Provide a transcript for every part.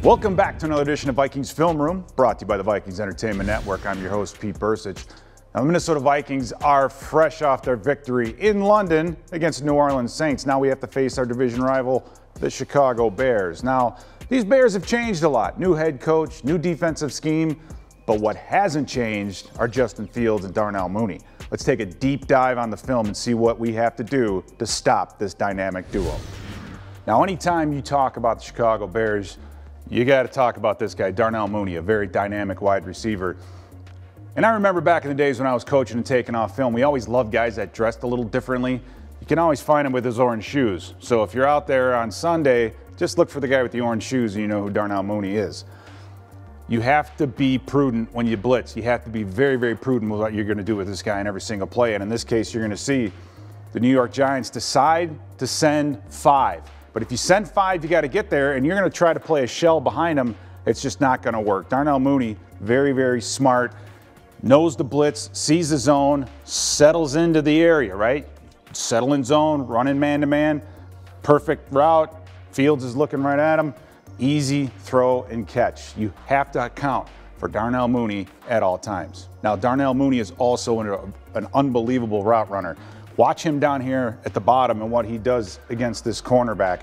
Welcome back to another edition of Vikings Film Room, brought to you by the Vikings Entertainment Network. I'm your host, Pete Bercich. Now, the Minnesota Vikings are fresh off their victory in London against New Orleans Saints. Now we have to face our division rival, the Chicago Bears. Now, these Bears have changed a lot. New head coach, new defensive scheme, but what hasn't changed are Justin Fields and Darnell Mooney. Let's take a deep dive on the film and see what we have to do to stop this dynamic duo. Now, anytime you talk about the Chicago Bears, you got to talk about this guy, Darnell Mooney, a very dynamic wide receiver. And I remember back in the days when I was coaching and taking off film, we always loved guys that dressed a little differently. You can always find him with his orange shoes. So if you're out there on Sunday, just look for the guy with the orange shoes and you know who Darnell Mooney is. You have to be prudent when you blitz. You have to be very, very prudent with what you're going to do with this guy in every single play. And in this case, you're going to see the New York Giants decide to send 5. But if you send 5, you got to get there, and you're going to try to play a shell behind him. It's just not going to work. Darnell Mooney, very, very smart, knows the blitz, sees the zone, settles into the area, right? Settle in zone, running man-to-man, perfect route. Fields is looking right at him. Easy throw and catch. You have to account for Darnell Mooney at all times. Now, Darnell Mooney is also an unbelievable route runner. Watch him down here at the bottom and what he does against this cornerback.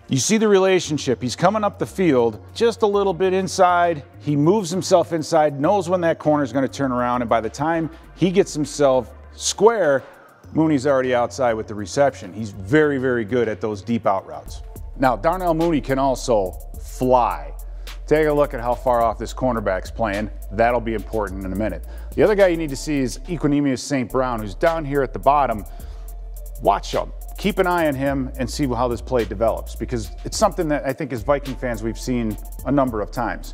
You see the relationship. He's coming up the field just a little bit inside. He moves himself inside, knows when that corner is going to turn around, and by the time he gets himself square, Mooney's already outside with the reception. He's very, very good at those deep out routes. Now, Darnell Mooney can also fly. Take a look at how far off this cornerback's playing. That'll be important in a minute. The other guy you need to see is Equanimeous St. Brown, who's down here at the bottom. Watch him. Keep an eye on him and see how this play develops, because it's something that I think as Viking fans we've seen a number of times.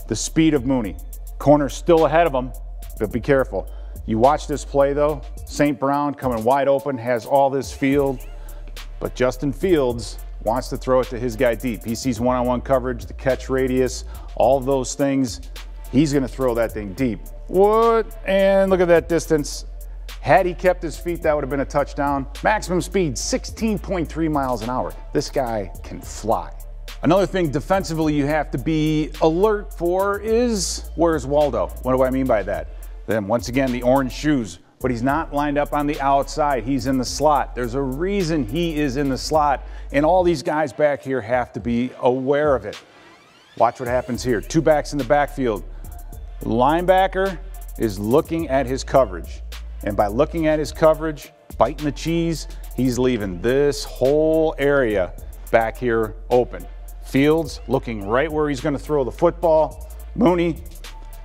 The speed of Mooney. Corner's still ahead of him, but be careful. You watch this play though, St. Brown coming wide open, has all this field, but Justin Fields wants to throw it to his guy deep. He sees one-on-one coverage, the catch radius, all of those things. He's going to throw that thing deep. What? And look at that distance. Had he kept his feet, that would have been a touchdown. Maximum speed, 16.3 miles an hour. This guy can fly. Another thing defensively you have to be alert for is, where's Waldo? What do I mean by that? Then once again, the orange shoes. But he's not lined up on the outside. He's in the slot. There's a reason he is in the slot, and all these guys back here have to be aware of it. Watch what happens here. 2 backs in the backfield. Linebacker is looking at his coverage, and by looking at his coverage, biting the cheese, he's leaving this whole area back here open. Fields looking right where he's going to throw the football. Mooney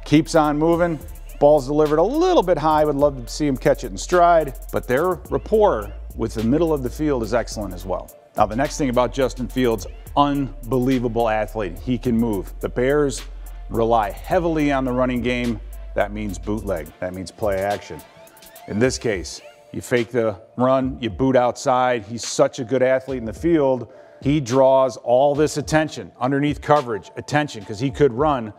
keeps on moving. Ball's delivered a little bit high. Would love to see him catch it in stride, but their rapport with the middle of the field is excellent as well. Now, the next thing about Justin Fields, unbelievable athlete. He can move. The Bears rely heavily on the running game. That means bootleg. That means play action. In this case, you fake the run, you boot outside. He's such a good athlete in the field. He draws all this attention, underneath coverage, attention, because he could run.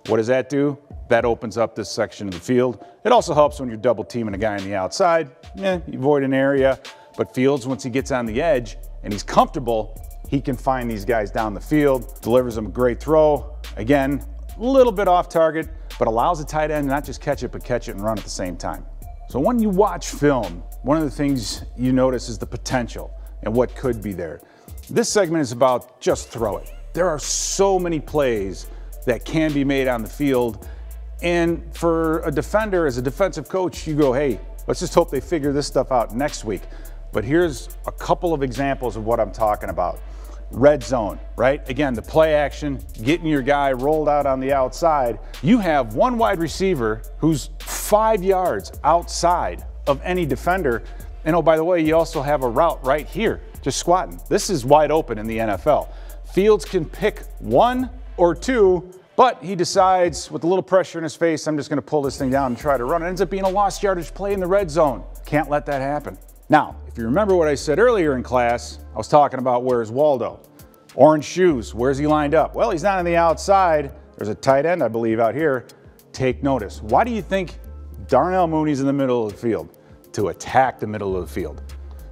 What does that do? That opens up this section of the field. It also helps when you're double teaming a guy on the outside. You avoid an area, but Fields, once he gets on the edge and he's comfortable, he can find these guys down the field, delivers them a great throw. Again, a little bit off target, but allows the tight end to not just catch it, but catch it and run at the same time. So when you watch film, one of the things you notice is the potential and what could be there. This segment is about just throw it. There are so many plays that can be made on the field. And for a defender, as a defensive coach, you go, hey, let's just hope they figure this stuff out next week. But here's a couple of examples of what I'm talking about. Red zone, right? Again, the play action, getting your guy rolled out on the outside. You have one wide receiver who's 5 yards outside of any defender. And oh, by the way, you also have a route right here, just squatting. This is wide open in the NFL. Fields can pick 1 or 2, but he decides with a little pressure in his face, I'm just going to pull this thing down and try to run. It ends up being a lost yardage play in the red zone. Can't let that happen. Now, if you remember what I said earlier in class, I was talking about where's Waldo. Orange shoes, where's he lined up? Well, he's not on the outside. There's a tight end, I believe, out here. Take notice. Why do you think Darnell Mooney's in the middle of the field? To attack the middle of the field.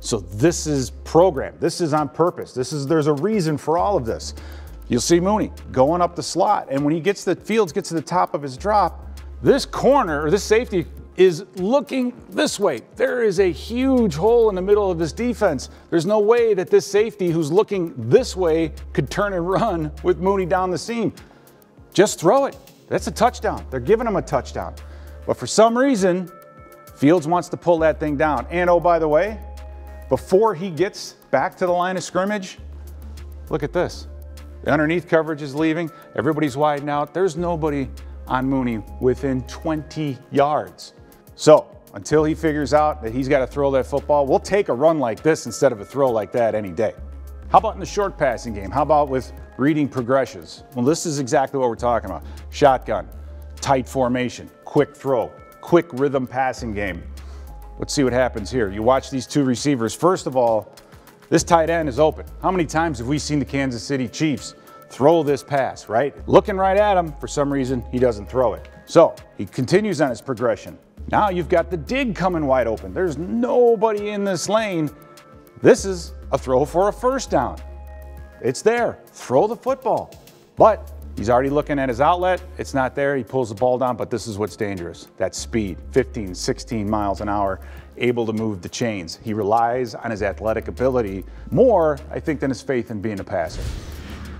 So this is programmed. This is on purpose. There's a reason for all of this. You'll see Mooney going up the slot, and when Fields gets to the top of his drop, this corner, or this safety, is looking this way. There is a huge hole in the middle of his defense. There's no way that this safety who's looking this way could turn and run with Mooney down the seam. Just throw it. That's a touchdown. They're giving him a touchdown. But for some reason, Fields wants to pull that thing down. And oh, by the way, before he gets back to the line of scrimmage, look at this. The underneath coverage is leaving. Everybody's widening out. There's nobody on Mooney within 20 yards. So until he figures out that he's got to throw that football, we'll take a run like this instead of a throw like that any day. How about in the short passing game? How about with reading progressions? Well, this is exactly what we're talking about. Shotgun, tight formation, quick throw, quick rhythm passing game. Let's see what happens here. You watch these two receivers. First of all, this tight end is open. How many times have we seen the Kansas City Chiefs throw this pass, right? Looking right at him, for some reason, he doesn't throw it. So he continues on his progression. Now you've got the dig coming wide open. There's nobody in this lane. This is a throw for a first down. It's there. Throw the football. But he's already looking at his outlet. It's not there. He pulls the ball down, but this is what's dangerous. That speed, 15, 16 miles an hour, able to move the chains. He relies on his athletic ability more, I think, than his faith in being a passer.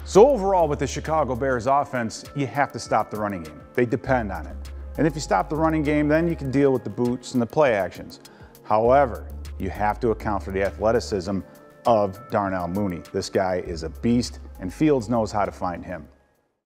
So overall, with the Chicago Bears offense, you have to stop the running game. They depend on it. And if you stop the running game, then you can deal with the boots and the play actions. However, you have to account for the athleticism of Darnell Mooney. This guy is a beast, and Fields knows how to find him.